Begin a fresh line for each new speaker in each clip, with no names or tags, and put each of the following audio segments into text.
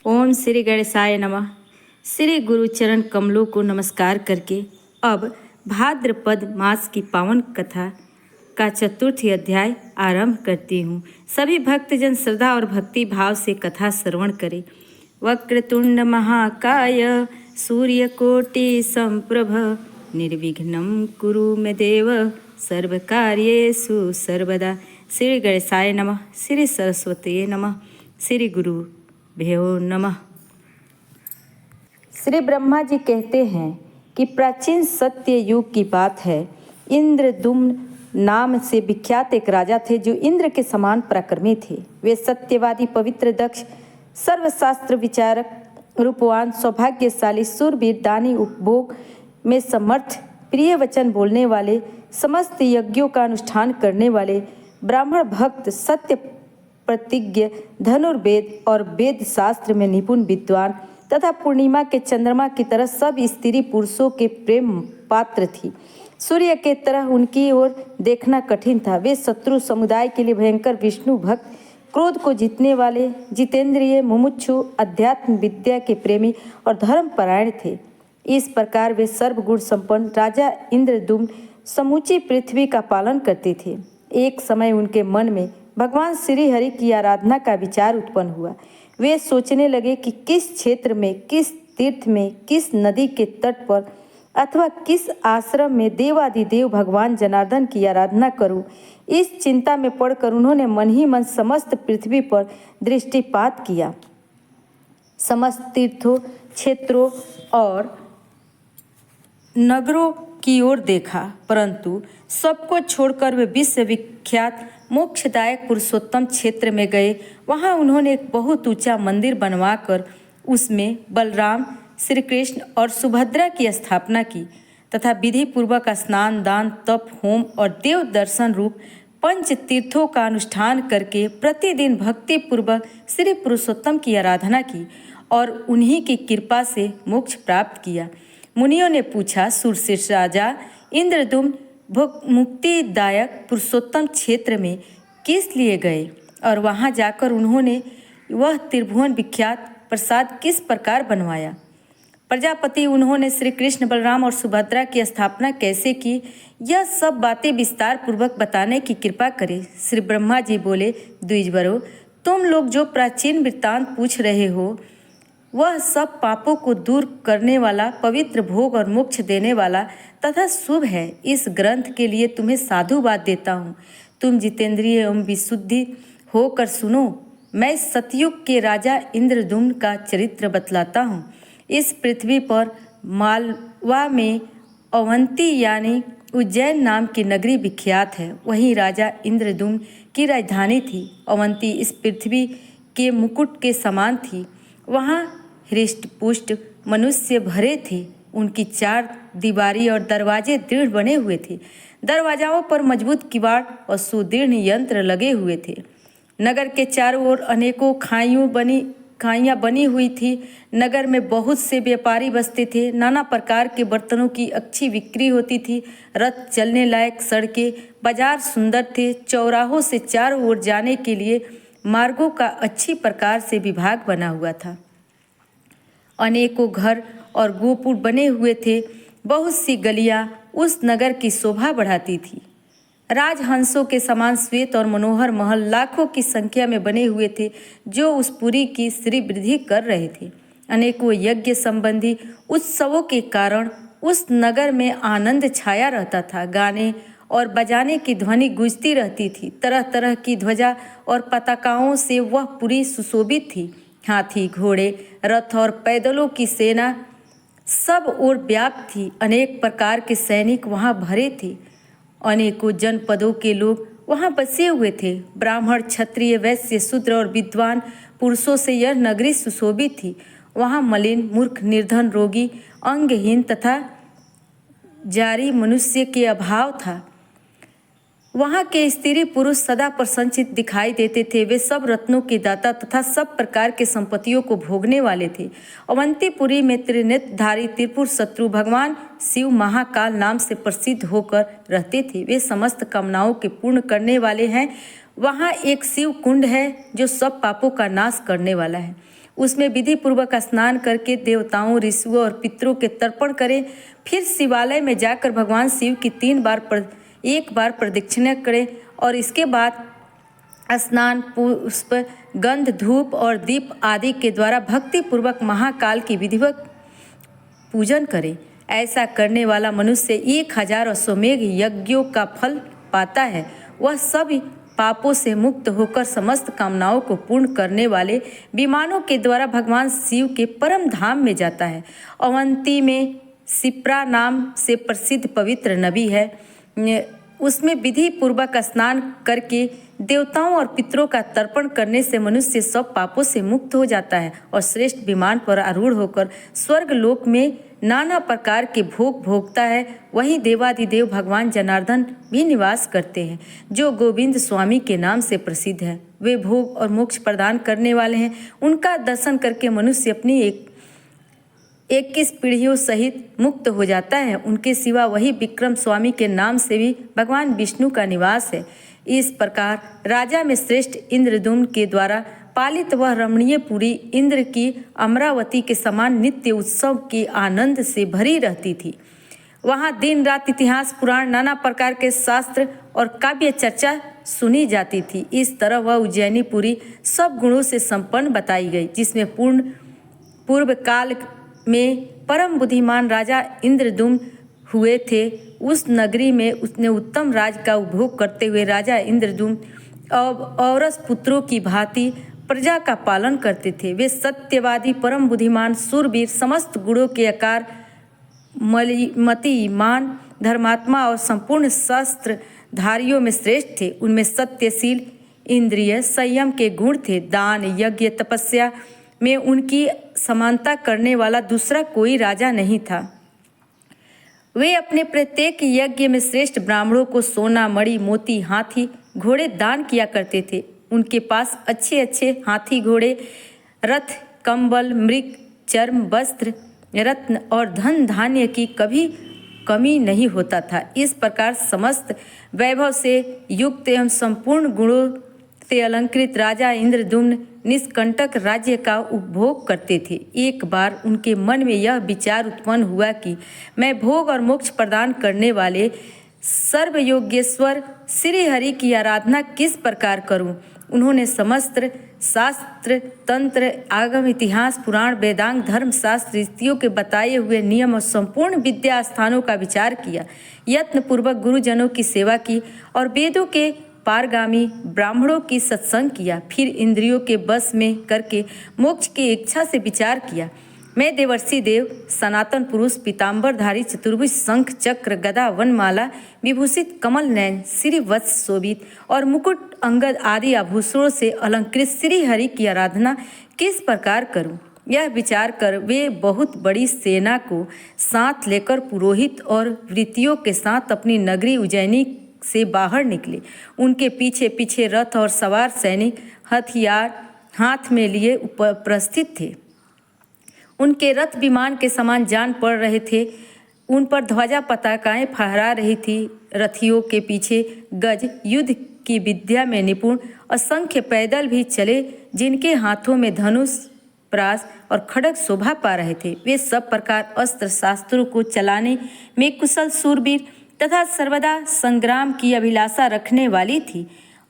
ओम श्री गणेशाय नमः। श्री गुरु चरण कमलों को नमस्कार करके अब भाद्रपद मास की पावन कथा का चतुर्थी अध्याय आरंभ करती हूँ। सभी भक्तजन श्रद्धा और भक्ति भाव से कथा श्रवण करें। वक्रतुंड महाकाय सूर्यकोटि संप्रभ निर्विघ्नं कुरु मे देव सर्वकार्येषु सर्वदा। श्री गणेशाय नमः। श्री सरस्वती नमः। श्री गुरु भ्यो नमः। श्री ब्रह्मा जी कहते हैं कि प्राचीन सत्य युग की बात है। इंद्रदुम्न नाम से विख्यात एक राजा थे जो इंद्र के समान पराक्रमी थे। वे सत्यवादी, पवित्र, दक्ष, सर्वशास्त्र विचारक, रूपवान, सौभाग्यशाली, शूरवीर, दानी, उपभोग में समर्थ, प्रिय वचन बोलने वाले, समस्त यज्ञों का अनुष्ठान करने वाले, ब्राह्मण भक्त, सत्य प्रतिज्ञ, धनुर्वेद और वेद शास्त्र में निपुण विद्वान तथा पूर्णिमा के चंद्रमा की तरह सब स्त्री पुरुषों के प्रेम पात्र थी। सूर्य के तरह उनकी ओर देखना कठिन था। वे शत्रु समुदाय के लिए भयंकर, विष्णु भक्त, क्रोध को जीतने वाले, जितेंद्रिय, मुमुक्षु, अध्यात्म विद्या के प्रेमी और धर्मपरायण थे। इस प्रकार वे सर्वगुण संपन्न राजा इंद्रदुम्न समूची पृथ्वी का पालन करते थे। एक समय उनके मन में भगवान श्री हरि की आराधना का विचार उत्पन्न हुआ। वे सोचने लगे कि किस क्षेत्र में, किस तीर्थ में, किस नदी के तट पर अथवा किस आश्रम में देवादिदेव भगवान जनार्दन की आराधना करूं। इस चिंता में पड़कर उन्होंने मन ही मन समस्त पृथ्वी पर दृष्टिपात किया। समस्त तीर्थों, क्षेत्रों और नगरों की ओर देखा, परंतु सबको छोड़कर वे विश्वविख्यात मोक्षदायक पुरुषोत्तम क्षेत्र में गए। वहां उन्होंने एक बहुत ऊंचा मंदिर बनवाकर उसमें बलराम, श्री कृष्ण और सुभद्रा की स्थापना की तथा विधि पूर्वक स्नान, दान, तप, होम और देव दर्शन रूप पंच तीर्थों का अनुष्ठान करके प्रतिदिन भक्ति पूर्वक श्री पुरुषोत्तम की आराधना की और उन्हीं की कृपा से मोक्ष प्राप्त किया। मुनियों ने पूछा, सुरश्रेष्ठ राजा इंद्रदुम्न मुक्तिदायक पुरुषोत्तम क्षेत्र में किस लिए गए और वहां जाकर उन्होंने वह त्रिभुवन विख्यात प्रसाद किस प्रकार बनवाया? प्रजापति, उन्होंने श्री कृष्ण, बलराम और सुभद्रा की स्थापना कैसे की, यह सब बातें विस्तार पूर्वक बताने की कृपा करें। श्री ब्रह्मा जी बोले, द्विजवरों, तुम लोग जो प्राचीन वृत्तांत पूछ रहे हो वह सब पापों को दूर करने वाला, पवित्र, भोग और मोक्ष देने वाला तथा शुभ है। इस ग्रंथ के लिए तुम्हें साधुवाद देता हूँ। तुम जितेंद्रिय एवं विशुद्धि होकर सुनो। मैं सतयुग के राजा इंद्रदुम्न का चरित्र बतलाता हूँ। इस पृथ्वी पर मालवा में अवंती यानी उज्जैन नाम की नगरी विख्यात है। वहीं राजा इंद्रदुम्न की राजधानी थी। अवंती इस पृथ्वी के मुकुट के समान थी। वहाँ हृष्ट पुष्ट मनुष्य भरे थे। उनकी चार दीवारी और दरवाजे दृढ़ बने हुए थे। दरवाजाओं पर मजबूत किवाड़ और सुदृढ़ यंत्र लगे हुए थे। नगर के चारों ओर अनेकों खाइयाँ बनी हुई थी। नगर में बहुत से व्यापारी बसते थे। नाना प्रकार के बर्तनों की अच्छी बिक्री होती थी। रथ चलने लायक सड़कें, बाजार सुंदर थे। चौराहों से चारों ओर जाने के लिए मार्गों का अच्छी प्रकार से विभाग बना हुआ था। अनेकों घर और गोपुर बने हुए थे। बहुत सी गलियां उस नगर की शोभा बढ़ाती थी। राजहंसों के समान श्वेत और मनोहर महल लाखों की संख्या में बने हुए थे जो उस पुरी की श्री वृद्धि कर रहे थे। अनेकों यज्ञ संबंधी उत्सवों के कारण उस नगर में आनंद छाया रहता था। गाने और बजाने की ध्वनि गूंजती रहती थी। तरह तरह की ध्वजा और पताकाओं से वह पुरी सुशोभित थी। हाथी, घोड़े, रथ और पैदलों की सेना सब ओर व्याप्त थी। अनेक प्रकार के सैनिक वहां भरे थे। अनेकों जनपदों के लोग वहां बसे हुए थे। ब्राह्मण, क्षत्रिय, वैश्य, शूद्र और विद्वान पुरुषों से यह नगरी सुशोभित थी। वहां मलिन, मूर्ख, निर्धन, रोगी, अंगहीन तथा जारी मनुष्य के अभाव था। वहाँ के स्त्री पुरुष सदा प्रसन्नचित्त दिखाई देते थे। वे सब रत्नों के दाता तथा सब प्रकार के संपत्तियों को भोगने वाले थे। अवंतीपुरी में त्रिनेत्रधारी त्रिपुर शत्रु भगवान शिव महाकाल नाम से प्रसिद्ध होकर रहते थे। वे समस्त कामनाओं के पूर्ण करने वाले हैं। वहाँ एक शिव कुंड है जो सब पापों का नाश करने वाला है। उसमें विधि पूर्वक स्नान करके देवताओं, ऋषियों और पितरों के तर्पण करें। फिर शिवालय में जाकर भगवान शिव की 1 बार प्रदक्षिणा करें और इसके बाद स्नान, पुष्प, गंध, धूप और दीप आदि के द्वारा भक्ति पूर्वक महाकाल की विधिवत पूजन करें। ऐसा करने वाला मनुष्य 1000 अश्वमेघ यज्ञों का फल पाता है। वह सभी पापों से मुक्त होकर समस्त कामनाओं को पूर्ण करने वाले विमानों के द्वारा भगवान शिव के परम धाम में जाता है। अवंती में शिप्रा नाम से प्रसिद्ध पवित्र नदी है। उसमें विधि पूर्वक स्नान करके देवताओं और पितरों का तर्पण करने से मनुष्य सब पापों से मुक्त हो जाता है और श्रेष्ठ विमान पर आरूढ़ होकर स्वर्ग लोक में नाना प्रकार के भोग भोगता है। वहीं देवादिदेव भगवान जनार्दन भी निवास करते हैं, जो गोविंद स्वामी के नाम से प्रसिद्ध है। वे भोग और मोक्ष प्रदान करने वाले हैं। उनका दर्शन करके मनुष्य अपनी 21 पीढ़ियों सहित मुक्त हो जाता है। उनके सिवा वही विक्रम स्वामी के नाम से भी भगवान विष्णु का निवास है। इस प्रकार राजा में श्रेष्ठ इंद्रदुम्न के द्वारा पालित वह रमणीय पुरी इंद्र की अमरावती के समान नित्य उत्सव के आनंद से भरी रहती थी। वहाँ दिन रात इतिहास, पुराण, नाना प्रकार के शास्त्र और काव्य चर्चा सुनी जाती थी। इस तरह वह उज्जैनी पुरी सब गुणों से संपन्न बताई गई, जिसमें पूर्व काल में परम बुद्धिमान राजा इंद्रदुम्न हुए थे। उस नगरी में उसने उत्तम राज का उपभोग करते हुए राजा इंद्रदुम्न औरस पुत्रों की भांति प्रजा का पालन करते थे। वे सत्यवादी, परम बुद्धिमान, शूरवीर, समस्त गुणों के आकार, मतिमान, धर्मात्मा और संपूर्ण शस्त्रधारियों में श्रेष्ठ थे। उनमें सत्यशील, इंद्रिय संयम के गुण थे। दान, यज्ञ, तपस्या में उनकी समानता करने वाला दूसरा कोई राजा नहीं था। वे अपने प्रत्येक यज्ञ में श्रेष्ठ ब्राह्मणों को सोना, मणि, मोती, हाथी, घोड़े दान किया करते थे। उनके पास अच्छे अच्छे हाथी, घोड़े, रथ, कंबल, मृग, चर्म, वस्त्र, रत्न और धन धान्य की कभी कमी नहीं होता था। इस प्रकार समस्त वैभव से युक्त एवं संपूर्ण गुणों से अलंकृत राजा इंद्रदुम्न निष्कंटक राज्य का उपभोग करते थे। एक बार उनके मन में यह विचार उत्पन्न हुआ कि मैं भोग और मोक्ष प्रदान करने वाले सर्वयोगेश्वर श्री हरि की आराधना किस प्रकार करूं। उन्होंने समस्त शास्त्र, तंत्र, आगम, इतिहास, पुराण, वेदांग, धर्म शास्त्र, रीतियों के बताए हुए नियम और संपूर्ण विद्या स्थानों का विचार किया। यत्नपूर्वक गुरुजनों की सेवा की और वेदों के पारगामी ब्राह्मणों की सत्संग किया। फिर इंद्रियों के बस में करके मोक्ष की इच्छा से विचार किया। मैं देवर्षि देव, सनातन पुरुष, पीताम्बरधारी, चतुर्भुज, शंख, चक्र, गदा, वनमाला विभूषित, कमल नयन, श्री वत्स शोभित और मुकुट, अंगद आदि आभूषणों से अलंकृत श्री हरि की आराधना किस प्रकार करूं। यह विचार कर वे बहुत बड़ी सेना को साथ लेकर पुरोहित और वृत्तियों के साथ अपनी नगरी उज्जैनी से बाहर निकले। उनके पीछे पीछे रथ और सवार सैनिक हथियार हाथ में लिए उपस्थित थे। उनके रथ विमान के समान जान पड़ रहे थे। उन पर ध्वजा पताकाएं फहरा रही थी। रथियों के पीछे गज, युद्ध की विद्या में निपुण असंख्य पैदल भी चले, जिनके हाथों में धनुष, प्रास और खड्ग शोभा पा रहे थे। वे सब प्रकार अस्त्र शास्त्रों को चलाने में कुशल शूरवीर तथा सर्वदा संग्राम की अभिलाषा रखने वाली थी।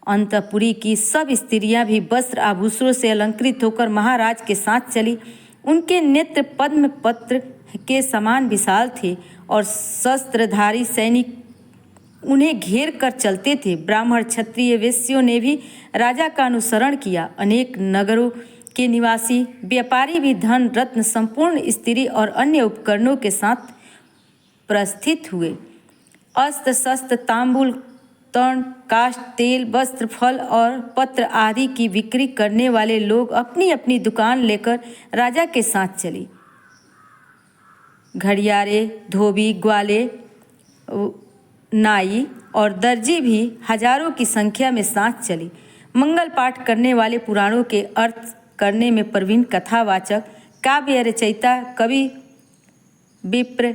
अंतपुरी की सब स्त्रियां भी वस्त्र आभूषणों से अलंकृत होकर महाराज के साथ चली। उनके नेत्र पद्म पत्र के समान विशाल थे और शस्त्रधारी सैनिक उन्हें घेर कर चलते थे। ब्राह्मण, क्षत्रिय, वैश्यों ने भी राजा का अनुसरण किया। अनेक नगरों के निवासी व्यापारी भी धन, रत्न, संपूर्ण स्त्री और अन्य उपकरणों के साथ प्रस्थित हुए। अस्त्र शस्त्र, तांबूल, तर्ण, काष्ठ, तेल, वस्त्र, फल और पत्र आदि की बिक्री करने वाले लोग अपनी अपनी दुकान लेकर राजा के साथ चले। घड़ियारे, धोबी, ग्वाले, नाई और दर्जी भी हजारों की संख्या में साथ चली। मंगल पाठ करने वाले, पुराणों के अर्थ करने में प्रवीण कथावाचक, काव्य रचयिता, कवि, विप्र,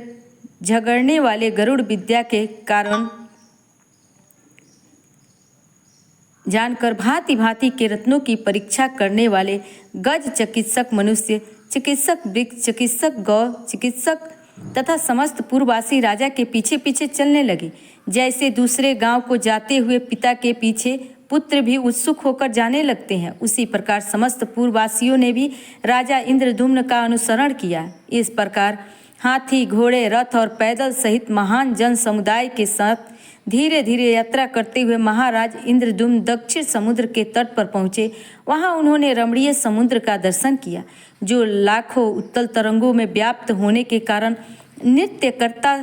झगड़ने वाले, गरुड़ विद्या के कारण जानकर भांति भांति के रत्नों की परीक्षा करने वाले गज चिकित्सक मनुष्य, चिकित्सक वृक्ष, चिकित्सक गौ, चिकित्सक तथा समस्त पूर्ववासी राजा के पीछे पीछे चलने लगे। जैसे दूसरे गांव को जाते हुए पिता के पीछे पुत्र भी उत्सुक होकर जाने लगते हैं, उसी प्रकार समस्त पूर्ववासियों ने भी राजा इंद्रद्युम्न का अनुसरण किया। इस प्रकार हाथी, घोड़े, रथ और पैदल सहित महान जन समुदाय के साथ धीरे धीरे यात्रा करते हुए महाराज इंद्रद्युम्न दक्षिण समुद्र के तट पर पहुँचे। वहाँ उन्होंने रमणीय समुद्र का दर्शन किया, जो लाखों उत्तल तरंगों में व्याप्त होने के कारण नृत्य करता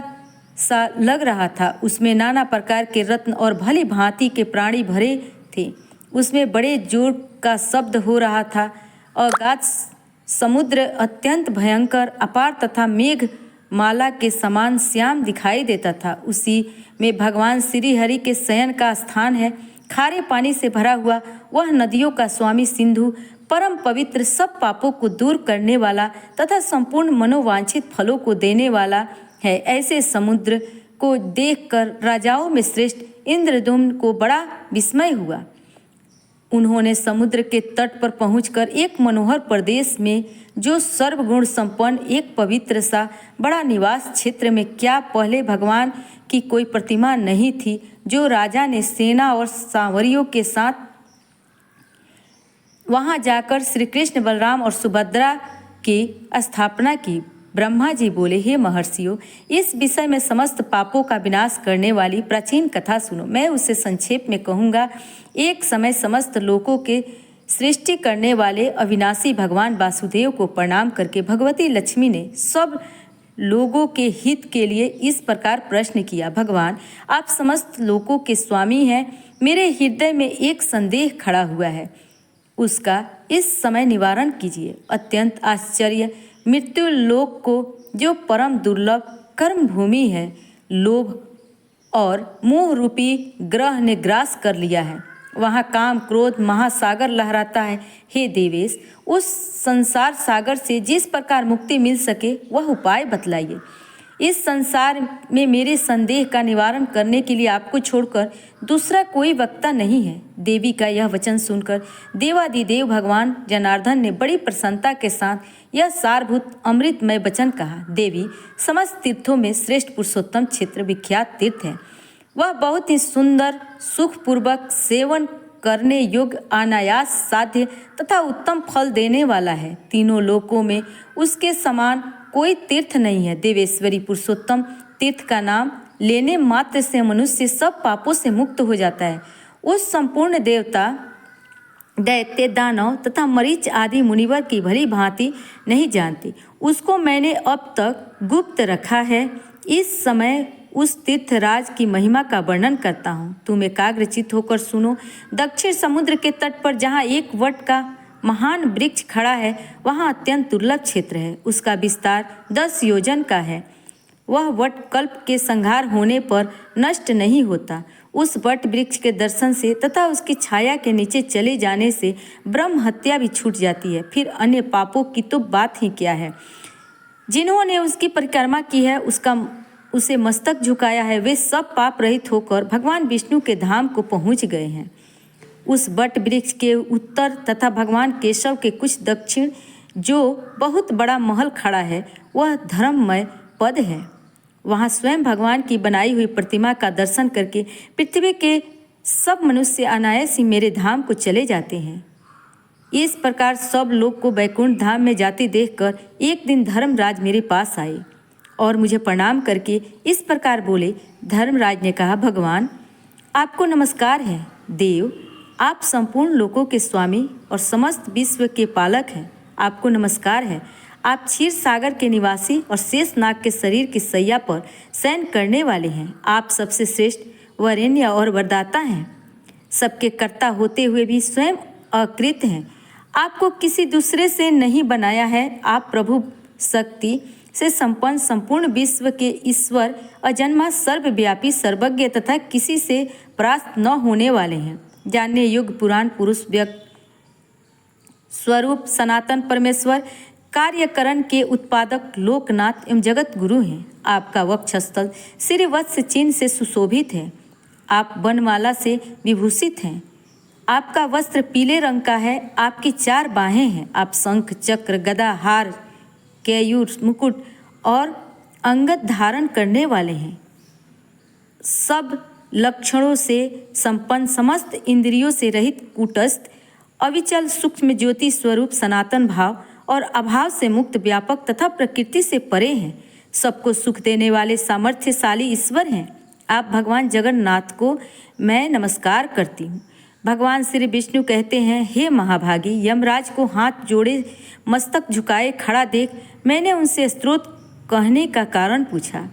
सा लग रहा था। उसमें नाना प्रकार के रत्न और भली भांति के प्राणी भरे थे। उसमें बड़े जोर का शब्द हो रहा था और गाध समुद्र अत्यंत भयंकर, अपार तथा मेघ माला के समान श्याम दिखाई देता था। उसी में भगवान श्री हरि के शयन का स्थान है। खारे पानी से भरा हुआ वह नदियों का स्वामी सिंधु, परम पवित्र, सब पापों को दूर करने वाला तथा संपूर्ण मनोवांछित फलों को देने वाला है। ऐसे समुद्र को देखकर राजाओं में श्रेष्ठ इंद्रद्युम्न को बड़ा विस्मय हुआ। उन्होंने समुद्र के तट पर पहुंचकर एक मनोहर प्रदेश में, जो सर्वगुण संपन्न एक पवित्र सा बड़ा निवास क्षेत्र में, क्या पहले भगवान की कोई प्रतिमा नहीं थी, जो राजा ने सेना और सांवरियों के साथ वहां जाकर श्री कृष्ण, बलराम और सुभद्रा की स्थापना की। ब्रह्मा जी बोले, हे महर्षियों, इस विषय में समस्त पापों का विनाश करने वाली प्राचीन कथा सुनो। मैं उसे संक्षेप में कहूँगा। एक समय समस्त लोकों के सृष्टि करने वाले अविनाशी भगवान वासुदेव को प्रणाम करके भगवती लक्ष्मी ने सब लोगों के हित के लिए इस प्रकार प्रश्न किया, भगवान, आप समस्त लोकों के स्वामी हैं। मेरे हृदय में एक संदेह खड़ा हुआ है, उसका इस समय निवारण कीजिए। अत्यंत आश्चर्य मृत्यु लोक को, जो परम दुर्लभ कर्म भूमि है, लोभ और मोह रूपी ग्रह ने ग्रास कर लिया है। वहाँ काम क्रोध महासागर लहराता है। हे देवेश, उस संसार सागर से जिस प्रकार मुक्ति मिल सके वह उपाय बतलाइए। इस संसार में मेरे संदेह का निवारण करने के लिए आपको छोड़कर दूसरा कोई वक्ता नहीं है। देवी का यह वचन सुनकर देवादिदेव भगवान जनार्दन ने बड़ी प्रसन्नता के साथ यह सारभूत अमृतमय वचन कहा। देवी, समस्त तीर्थों में श्रेष्ठ पुरुषोत्तम क्षेत्र विख्यात तीर्थ है। वह बहुत ही सुंदर, सुखपूर्वक सेवन करने योग्य, अनायास साध्य तथा उत्तम फल देने वाला है। तीनों लोकों में उसके समान कोई तीर्थ नहीं है। देवेश्वरी पुरुषोत्तम तीर्थ का नाम लेने मात्र से मनुष्य सब पापों से मुक्त हो जाता है। उस संपूर्ण देवता, दैत्य, दानव तथा मरीच आदि मुनिवर की भली भांति नहीं जानती। उसको मैंने अब तक गुप्त रखा है। इस समय उस तीर्थराज की महिमा का वर्णन करता हूँ, तुम एकाग्रचित होकर सुनो। दक्षिण समुद्र के तट पर जहाँ एक वट का महान वृक्ष खड़ा है, वहाँ अत्यंत दुर्लभ क्षेत्र है। उसका विस्तार 10 योजन का है। वह वट कल्प के संहार होने पर नष्ट नहीं होता। उस वट वृक्ष के दर्शन से तथा उसकी छाया के नीचे चले जाने से ब्रह्म हत्या भी छूट जाती है। फिर अन्य पापों की तो बात ही क्या है। जिन्होंने उसकी परिक्रमा की है, उसे मस्तक झुकाया है, वे सब पाप रहित होकर भगवान विष्णु के धाम को पहुंच गए हैं। उस वट वृक्ष के उत्तर तथा भगवान केशव के कुछ दक्षिण जो बहुत बड़ा महल खड़ा है, वह धर्ममय पद है। वहाँ स्वयं भगवान की बनाई हुई प्रतिमा का दर्शन करके पृथ्वी के सब मनुष्य अनायास ही मेरे धाम को चले जाते हैं। इस प्रकार सब लोग को वैकुंठ धाम में जाते देखकर एक दिन धर्मराज मेरे पास आए और मुझे प्रणाम करके इस प्रकार बोले। धर्मराज ने कहा, भगवान, आपको नमस्कार है। देव, आप संपूर्ण लोकों के स्वामी और समस्त विश्व के पालक हैं। आपको नमस्कार है। आप क्षीर सागर के निवासी और शेषनाग के शरीर की सैया पर शयन करने वाले हैं। आप सबसे श्रेष्ठ, वरेण्य और वरदाता हैं। सबके कर्ता होते हुए भी स्वयं अकृत हैं। आपको किसी दूसरे से नहीं बनाया है। आप प्रभु शक्ति से संपन्न संपूर्ण विश्व के ईश्वर, अजन्मा, सर्वव्यापी, सर्वज्ञ तथा किसी से परास्त न होने वाले हैं। जानने योग्य पुराण पुरुष, व्यक्त स्वरूप, सनातन परमेश्वर, कार्यकरण के उत्पादक, लोकनाथ एवं जगत गुरु हैं। आपका वक्षस्थल श्रीवत्स चिन्ह से सुशोभित है। आप वनमाला से विभूषित हैं। आपका वस्त्र पीले रंग का है, आपकी 4 बाहें हैं, आप शंख, चक्र, गदा, हार, केयूर, मुकुट और अंगद धारण करने वाले हैं। सब लक्षणों से संपन्न, समस्त इंद्रियों से रहित, कूटस्थ, अविचल, सूक्ष्म ज्योति स्वरूप, सनातन भाव और अभाव से मुक्त, व्यापक तथा प्रकृति से परे हैं। सबको सुख देने वाले सामर्थ्यशाली ईश्वर हैं। आप भगवान जगन्नाथ को मैं नमस्कार करती हूँ। भगवान श्री विष्णु कहते हैं, हे महाभागी, यमराज को हाथ जोड़े मस्तक झुकाए खड़ा देख मैंने उनसे स्तोत्र कहने का कारण पूछा।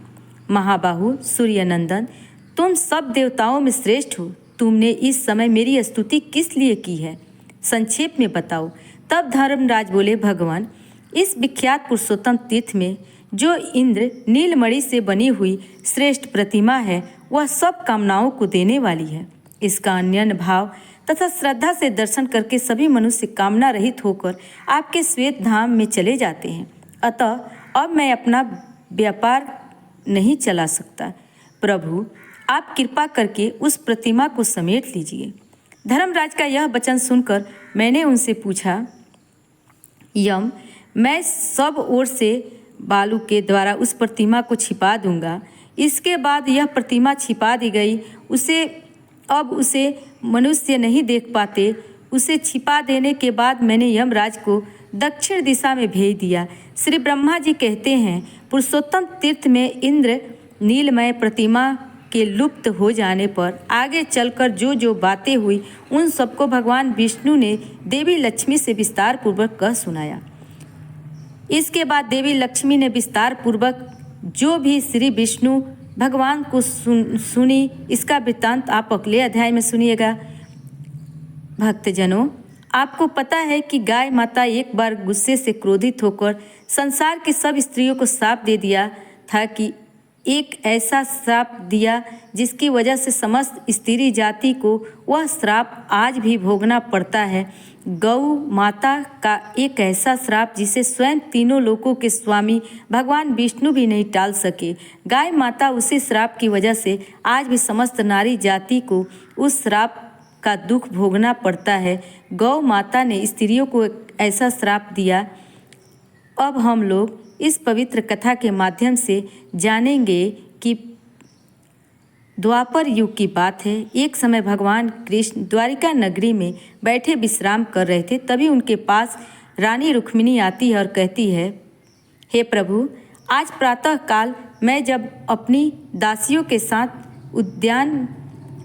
महाबाहु सूर्यनंदन, तुम सब देवताओं में श्रेष्ठ हो, तुमने इस समय मेरी स्तुति किस लिए की है, संक्षेप में बताओ। तब धर्मराज बोले, भगवान, इस विख्यात पुरुषोत्तम तीर्थ में जो इंद्र नीलमणि से बनी हुई श्रेष्ठ प्रतिमा है, वह सब कामनाओं को देने वाली है। इसका अन्य भाव तथा श्रद्धा से दर्शन करके सभी मनुष्य कामना रहित होकर आपके श्वेत धाम में चले जाते हैं। अतः अब मैं अपना व्यापार नहीं चला सकता। प्रभु, आप कृपा करके उस प्रतिमा को समेट लीजिए। धर्मराज का यह वचन सुनकर मैंने उनसे पूछा, यम, मैं सब ओर से बालू के द्वारा उस प्रतिमा को छिपा दूंगा। इसके बाद यह प्रतिमा छिपा दी गई। अब उसे मनुष्य नहीं देख पाते। उसे छिपा देने के बाद मैंने यमराज को दक्षिण दिशा में भेज दिया। श्री ब्रह्मा जी कहते हैं, पुरुषोत्तम तीर्थ में इंद्र नीलमय प्रतिमा के लुप्त हो जाने पर आगे चलकर जो जो बातें हुई उन सबको भगवान विष्णु ने देवी लक्ष्मी से विस्तार पूर्वक कह सुनाया। इसके बाद देवी लक्ष्मी ने विस्तार पूर्वक जो भी श्री विष्णु भगवान को सुनी, इसका वृत्तांत आप अगले अध्याय में सुनिएगा। भक्तजनों, आपको पता है कि गाय माता एक बार गुस्से से क्रोधित होकर संसार की सब स्त्रियों को श्राप दे दिया था कि एक ऐसा श्राप दिया जिसकी वजह से समस्त स्त्री जाति को वह श्राप आज भी भोगना पड़ता है। गौ माता का एक ऐसा श्राप जिसे स्वयं तीनों लोकों के स्वामी भगवान विष्णु भी नहीं टाल सके। गाय माता उसी श्राप की वजह से आज भी समस्त नारी जाति को उस श्राप का दुख भोगना पड़ता है। गौ माता ने स्त्रियों को एक ऐसा श्राप दिया। अब हम लोग इस पवित्र कथा के माध्यम से जानेंगे कि द्वापर युग की बात है। एक समय भगवान कृष्ण द्वारिका नगरी में बैठे विश्राम कर रहे थे। तभी उनके पास रानी रुक्मिणी आती है और कहती है, हे प्रभु, आज प्रातः काल मैं जब अपनी दासियों के साथ उद्यान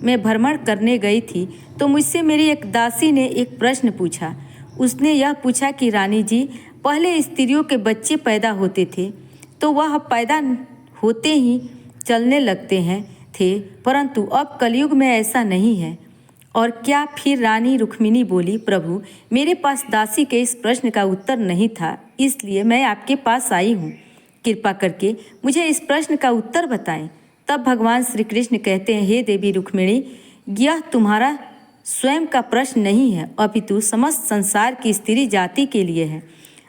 में भ्रमण करने गई थी तो मुझसे मेरी एक दासी ने एक प्रश्न पूछा। उसने यह पूछा कि रानी जी, पहले स्त्रियों के बच्चे पैदा होते थे तो वह पैदा होते ही चलने लगते थे, परंतु अब कलयुग में ऐसा नहीं है। और क्या? फिर रानी रुक्मिणी बोली, प्रभु, मेरे पास दासी के इस प्रश्न का उत्तर नहीं था, इसलिए मैं आपके पास आई हूँ। कृपा करके मुझे इस प्रश्न का उत्तर बताएं। तब भगवान श्री कृष्ण कहते हैं, हे देवी रुक्मिणी, यह तुम्हारा स्वयं का प्रश्न नहीं है, अपितु समस्त संसार की स्त्री जाति के लिए है।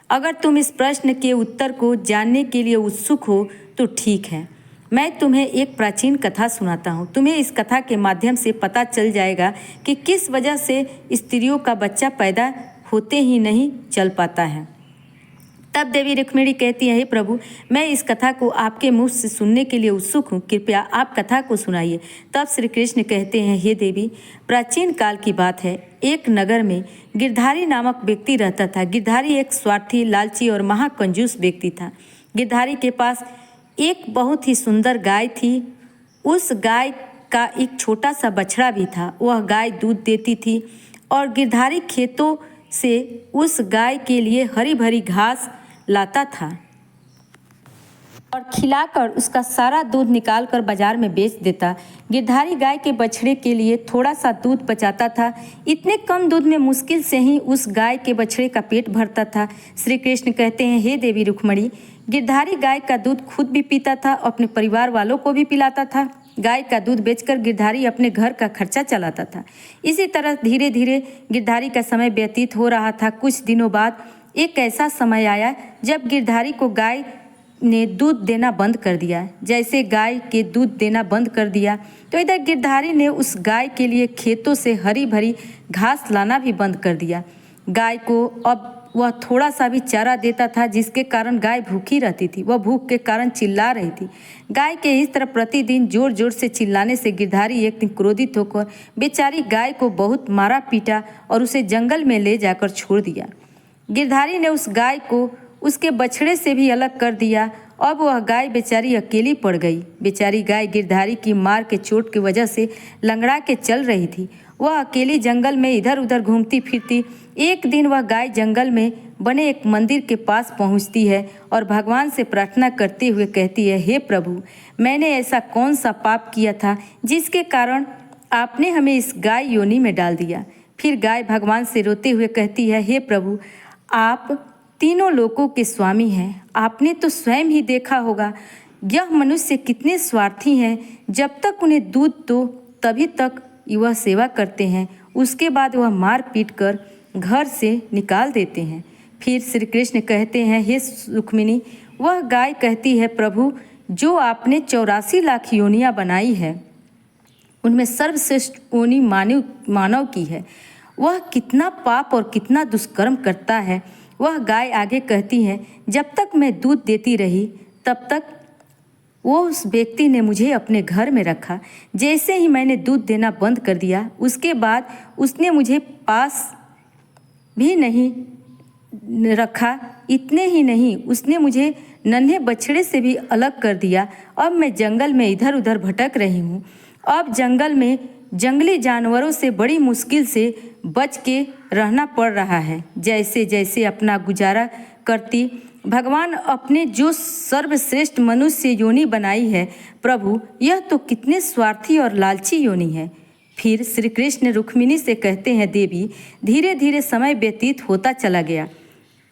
अगर तुम इस प्रश्न के उत्तर को जानने के लिए उत्सुक हो तो ठीक है, मैं तुम्हें एक प्राचीन कथा सुनाता हूँ। तुम्हें इस कथा के माध्यम से पता चल जाएगा कि किस वजह से स्त्रियों का बच्चा पैदा होते ही नहीं चल पाता है। तब देवी रुक्मिणी कहती है, हे प्रभु, मैं इस कथा को आपके मुँह से सुनने के लिए उत्सुक हूँ, कृपया आप कथा को सुनाइए। तब श्री कृष्ण कहते हैं, हे देवी, प्राचीन काल की बात है। एक नगर में गिरधारी नामक व्यक्ति रहता था। गिरधारी एक स्वार्थी, लालची और महाकंजूस व्यक्ति था। गिरधारी के पास एक बहुत ही सुंदर गाय थी। उस गाय का एक छोटा सा बछड़ा भी था। वह गाय दूध देती थी और गिरधारी खेतों से उस गाय के लिए हरी भरी घास लाता था और खिलाकर उसका सारा दूध निकालकर बाजार में बेच देता। गिरधारी गाय के बछड़े के लिए थोड़ा सा दूध बचाता था। इतने कम दूध में मुश्किल से ही उस गाय के बछड़े का पेट भरता था। श्री कृष्ण कहते हैं, हे देवी रुक्मिणी, गिरधारी गाय का दूध खुद भी पीता था, अपने परिवार वालों को भी पिलाता था। गाय का दूध बेचकर गिरधारी अपने घर का खर्चा चलाता था। इसी तरह धीरे धीरे गिरधारी का समय व्यतीत हो रहा था। कुछ दिनों बाद एक ऐसा समय आया जब गिरधारी को गाय ने दूध देना बंद कर दिया। जैसे गाय के दूध देना बंद कर दिया तो इधर गिरधारी ने उस गाय के लिए खेतों से हरी भरी घास लाना भी बंद कर दिया। गाय को अब वह थोड़ा सा भी चारा देता था, जिसके कारण गाय भूखी रहती थी। वह भूख के कारण चिल्ला रही थी। गाय के इस तरह प्रतिदिन जोर जोर से चिल्लाने से गिरधारी एक दिन क्रोधित होकर बेचारी गाय को बहुत मारा पीटा और उसे जंगल में ले जाकर छोड़ दिया। गिरधारी ने उस गाय को उसके बछड़े से भी अलग कर दिया। अब वह गाय बेचारी अकेली पड़ गई। बेचारी गाय गिरधारी की मार के चोट की वजह से लंगड़ा के चल रही थी। वह अकेली जंगल में इधर उधर घूमती फिरती। एक दिन वह गाय जंगल में बने एक मंदिर के पास पहुंचती है और भगवान से प्रार्थना करते हुए कहती है, हे प्रभु, मैंने ऐसा कौन सा पाप किया था जिसके कारण आपने हमें इस गाय योनि में डाल दिया। फिर गाय भगवान से रोते हुए कहती है, हे प्रभु, आप तीनों लोकों के स्वामी हैं। आपने तो स्वयं ही देखा होगा यह मनुष्य कितने स्वार्थी हैं। जब तक उन्हें दूध दो तभी तक वह सेवा करते हैं, उसके बाद वह मार पीट कर घर से निकाल देते हैं। फिर श्री कृष्ण कहते हैं, हे रुक्मिणी, वह गाय कहती है, प्रभु, जो आपने 84 लाख योनियाँ बनाई है उनमें सर्वश्रेष्ठ योनि मानव की है। वह कितना पाप और कितना दुष्कर्म करता है। वह गाय आगे कहती है, जब तक मैं दूध देती रही तब तक उस व्यक्ति ने मुझे अपने घर में रखा। जैसे ही मैंने दूध देना बंद कर दिया उसके बाद उसने मुझे पास भी नहीं रखा। इतने ही नहीं, उसने मुझे नन्हे बछड़े से भी अलग कर दिया। अब मैं जंगल में इधर उधर भटक रही हूँ। अब जंगल में जंगली जानवरों से बड़ी मुश्किल से बच के रहना पड़ रहा है। जैसे जैसे अपना गुजारा करती भगवान अपने जो सर्वश्रेष्ठ मनुष्य योनि बनाई है, प्रभु, यह तो कितने स्वार्थी और लालची योनि है। फिर श्री कृष्ण रुक्मिणी से कहते हैं, देवी, धीरे धीरे समय व्यतीत होता चला गया।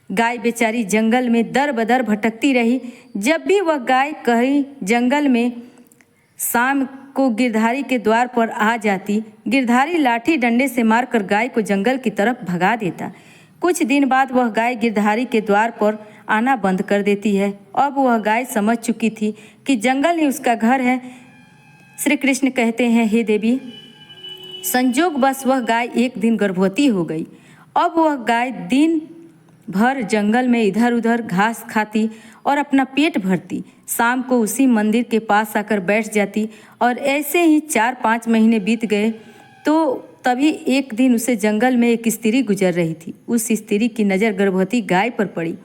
गाय बेचारी जंगल में दर बदर भटकती रही। जब भी वह गाय कहीं जंगल में शाम को गिरधारी के द्वार पर आ जाती, गिरधारी लाठी डंडे से मारकर गाय को जंगल की तरफ भगा देता। कुछ दिन बाद वह गाय गिरधारी के द्वार पर आना बंद कर देती है। अब वह गाय समझ चुकी थी कि जंगल ही उसका घर है। श्री कृष्ण कहते हैं, हे देवी, संजोग बस वह गाय एक दिन गर्भवती हो गई। अब वह गाय दिन भर जंगल में इधर उधर घास खाती और अपना पेट भरती। शाम को उसी मंदिर के पास आकर बैठ जाती और ऐसे ही 4-5 महीने बीत गए तो तभी एक दिन उसे जंगल में एक स्त्री गुजर रही थी। उस स्त्री की नज़र गर्भवती गाय पर पड़ी।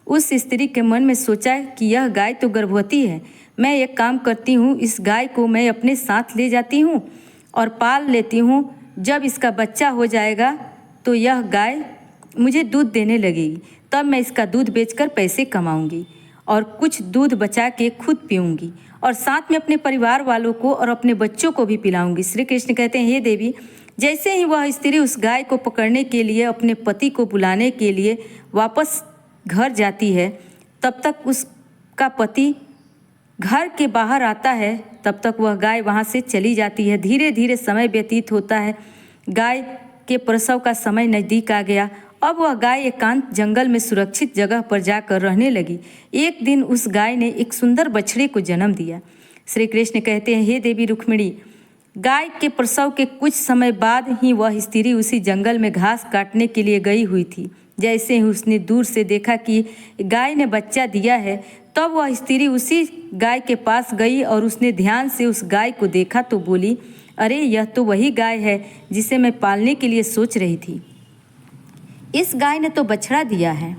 उस स्त्री के मन में सोचा कि यह गाय तो गर्भवती है। मैं एक काम करती हूँ, इस गाय को मैं अपने साथ ले जाती हूँ और पाल लेती हूँ। जब इसका बच्चा हो जाएगा तो यह गाय मुझे दूध देने लगेगी। तब मैं इसका दूध बेचकर पैसे कमाऊंगी और कुछ दूध बचा के खुद पीऊँगी और साथ में अपने परिवार वालों को और अपने बच्चों को भी पिलाऊंगी। श्री कृष्ण कहते हैं, हे देवी, जैसे ही वह स्त्री उस गाय को पकड़ने के लिए अपने पति को बुलाने के लिए वापस घर जाती है, तब तक उसका पति घर के बाहर आता है। तब तक वह गाय वहाँ से चली जाती है। धीरे धीरे समय व्यतीत होता है। गाय के प्रसव का समय नज़दीक आ गया। अब वह गाय एकांत जंगल में सुरक्षित जगह पर जाकर रहने लगी। एक दिन उस गाय ने एक सुंदर बछड़े को जन्म दिया। श्री कृष्ण कहते हैं, हे देवी रुक्मिणी, गाय के प्रसव के कुछ समय बाद ही वह स्त्री उसी जंगल में घास काटने के लिए गई हुई थी। जैसे ही उसने दूर से देखा कि गाय ने बच्चा दिया है, तब वह स्त्री उसी गाय के पास गई और उसने ध्यान से उस गाय को देखा तो बोली, अरे, यह तो वही गाय है जिसे मैं पालने के लिए सोच रही थी। इस गाय ने तो बछड़ा दिया है।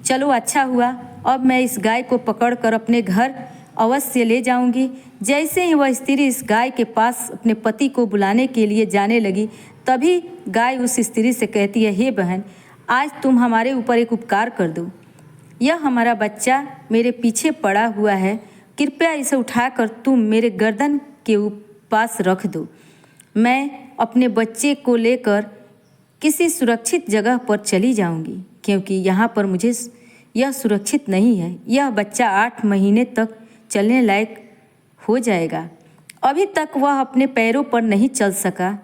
चलो, अच्छा हुआ, अब मैं इस गाय को पकड़कर अपने घर अवश्य ले जाऊंगी। जैसे ही वह स्त्री इस गाय के पास अपने पति को बुलाने के लिए जाने लगी, तभी गाय उस स्त्री से कहती है, हे बहन, आज तुम हमारे ऊपर एक उपकार कर दो। यह हमारा बच्चा मेरे पीछे पड़ा हुआ है, कृपया इसे उठाकर तुम मेरे गर्दन के पास रख दो। मैं अपने बच्चे को लेकर किसी सुरक्षित जगह पर चली जाऊंगी, क्योंकि यहाँ पर मुझे यह सुरक्षित नहीं है। यह बच्चा 8 महीने तक चलने लायक हो जाएगा। अभी तक वह अपने पैरों पर नहीं चल सका।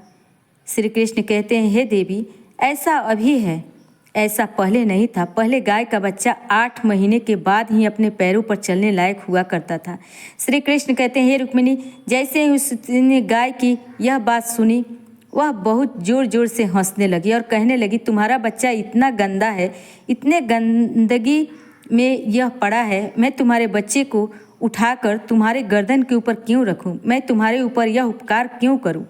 श्री कृष्ण कहते हैं, हे देवी, ऐसा अभी है, ऐसा पहले नहीं था। पहले गाय का बच्चा 8 महीने के बाद ही अपने पैरों पर चलने लायक हुआ करता था। श्री कृष्ण कहते हैं, हे रुक्मिणी, जैसे ही उसने गाय की यह बात सुनी, वह बहुत ज़ोर ज़ोर से हंसने लगी और कहने लगी, तुम्हारा बच्चा इतना गंदा है, इतने गंदगी में यह पड़ा है, मैं तुम्हारे बच्चे को उठाकर तुम्हारे गर्दन के ऊपर क्यों रखूं? मैं तुम्हारे ऊपर यह उपकार क्यों करूं?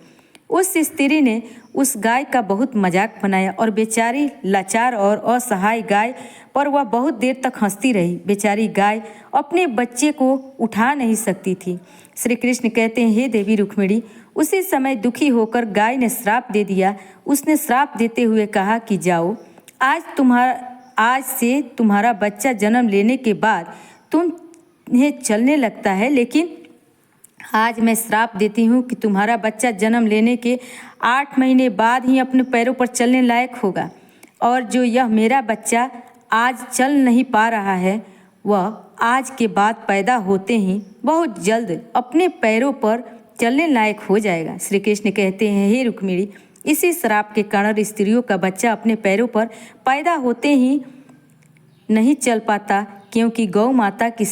उस स्त्री ने उस गाय का बहुत मजाक बनाया और बेचारी लाचार और असहाय गाय पर वह बहुत देर तक हंसती रही। बेचारी गाय अपने बच्चे को उठा नहीं सकती थी। श्री कृष्ण कहते हैं, हे देवी रुक्मिणी, उसी समय दुखी होकर गाय ने श्राप दे दिया। उसने श्राप देते हुए कहा कि जाओ, आज से तुम्हारा बच्चा जन्म लेने के बाद तुम्हें चलने लगता है, लेकिन आज मैं श्राप देती हूँ कि तुम्हारा बच्चा जन्म लेने के 8 महीने बाद ही अपने पैरों पर चलने लायक होगा। और जो यह मेरा बच्चा आज चल नहीं पा रहा है, वह आज के बाद पैदा होते ही बहुत जल्द अपने पैरों पर चलने लायक हो जाएगा। श्री कृष्ण कहते हैं, हे रुक्मिणी, इसी श्राप के कारण स्त्रियों का बच्चा अपने पैरों पर पैदा होते ही नहीं चल पाता, क्योंकि गौ माता की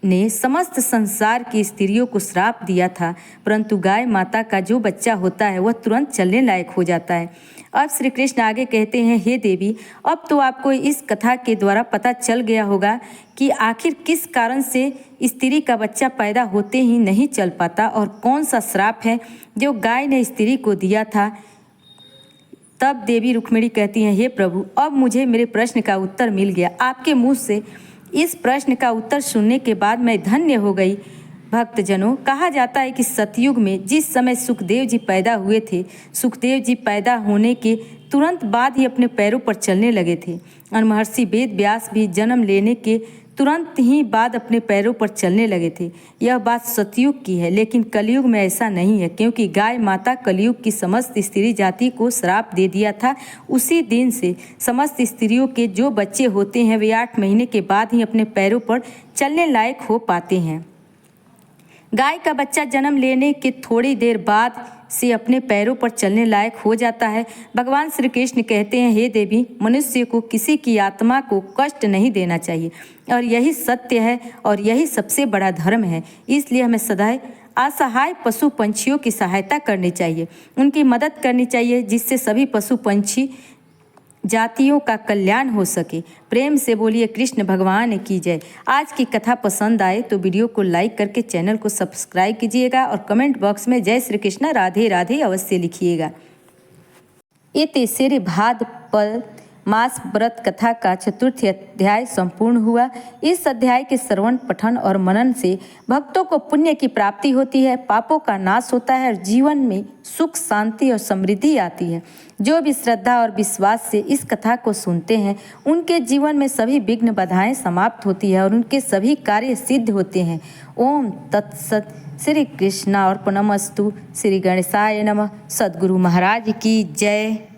ने समस्त संसार की स्त्रियों को श्राप दिया था, परंतु गाय माता का जो बच्चा होता है वह तुरंत चलने लायक हो जाता है। अब श्री कृष्ण आगे कहते हैं, हे देवी, अब तो आपको इस कथा के द्वारा पता चल गया होगा कि आखिर किस कारण से स्त्री का बच्चा पैदा होते ही नहीं चल पाता और कौन सा श्राप है जो गाय ने स्त्री को दिया था। तब देवी रुक्मिणी कहती हैं, हे प्रभु, अब मुझे मेरे प्रश्न का उत्तर मिल गया। आपके मुँह से इस प्रश्न का उत्तर सुनने के बाद मैं धन्य हो गई। भक्तजनों, कहा जाता है कि सतयुग में जिस समय सुखदेव जी पैदा हुए थे, सुखदेव जी पैदा होने के तुरंत बाद ही अपने पैरों पर चलने लगे थे और महर्षि वेद व्यास भी जन्म लेने के तुरंत ही बाद अपने पैरों पर चलने लगे थे। यह बात सतयुग की है, लेकिन कलयुग में ऐसा नहीं है, क्योंकि गाय माता कलयुग की समस्त स्त्री जाति को श्राप दे दिया था। उसी दिन से समस्त स्त्रियों के जो बच्चे होते हैं वे 8 महीने के बाद ही अपने पैरों पर चलने लायक हो पाते हैं। गाय का बच्चा जन्म लेने के थोड़ी देर बाद से अपने पैरों पर चलने लायक हो जाता है। भगवान श्री कृष्ण कहते हैं, हे देवी, मनुष्य को किसी की आत्मा को कष्ट नहीं देना चाहिए और यही सत्य है और यही सबसे बड़ा धर्म है। इसलिए हमें सदैव असहाय पशु पंछियों की सहायता करनी चाहिए, उनकी मदद करनी चाहिए, जिससे सभी पशु पंछी जातियों का कल्याण हो सके। प्रेम से बोलिए कृष्ण भगवान की जय। आज की कथा पसंद आए तो वीडियो को लाइक करके चैनल को सब्सक्राइब कीजिएगा और कमेंट बॉक्स में जय श्री कृष्ण राधे राधे अवश्य लिखिएगा। ये तीसरे भाद्रपद मास व्रत कथा का 4th अध्याय संपूर्ण हुआ। इस अध्याय के श्रवण, पठन और मनन से भक्तों को पुण्य की प्राप्ति होती है, पापों का नाश होता है और जीवन में सुख, शांति और समृद्धि आती है। जो भी श्रद्धा और विश्वास से इस कथा को सुनते हैं, उनके जीवन में सभी विघ्न बाधाएं समाप्त होती है और उनके सभी कार्य सिद्ध होते हैं। ओम तत्सत। श्री कृष्णार्पणमस्तु। श्री गणेशाय नमः। सद्गुरु महाराज की जय।